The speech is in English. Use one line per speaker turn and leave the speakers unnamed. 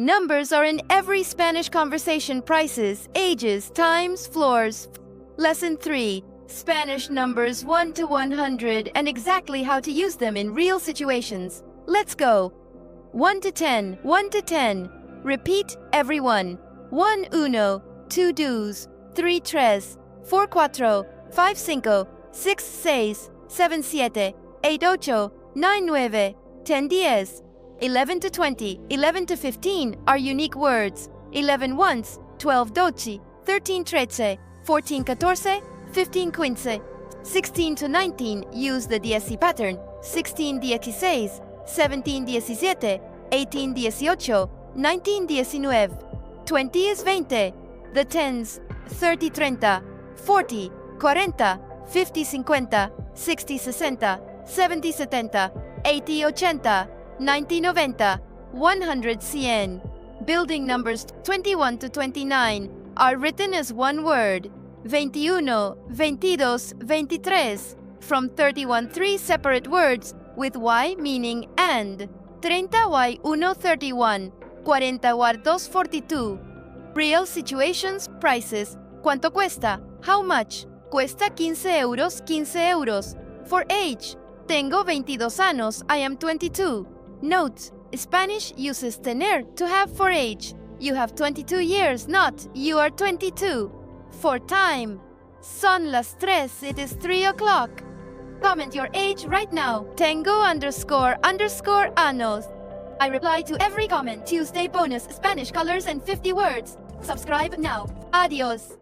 Numbers are in every Spanish conversation: prices, ages, times, floors. Lesson 3. Spanish numbers 1 to 100 and exactly how to use them in real situations. Let's go. 1 to 10, 1 to 10. Repeat, everyone. 1 uno, 2 dos, 3 tres, 4 cuatro, 5 cinco, 6 seis, 7 siete, 8 ocho, 9 nueve, 10 diez. 11 to 20, 11 to 15 are unique words. 11 once, 12 doce, 13 trece, 14 catorce, 15 quince. 16 to 19 use the dieci pattern. 16 dieciséis, 17 diecisiete, 18 dieciocho, 19 diecinueve. 20 is veinte. The tens: 30 treinta, 40 cuarenta, 50 cincuenta, 60 sesenta, 70 setenta, 80 ochenta, 90 noventa, 100 cien. Building numbers 21 to 29 are written as one word. 21, veintidós, veintitrés, from 31 three separate words with y meaning and. Treinta y uno 31, cuarenta y dos 42. Real situations, prices. ¿Cuánto cuesta? How much? Cuesta 15 euros, 15 euros. For age. Tengo 22 años, I am 22. Note: Spanish uses tener to have for age. You have 22 years, not you are 22. For time. Son las tres, it is 3 o'clock. Comment your age right now. Tengo __ años. I reply to every comment. Tuesday bonus Spanish colors and 50 words. Subscribe now. Adios.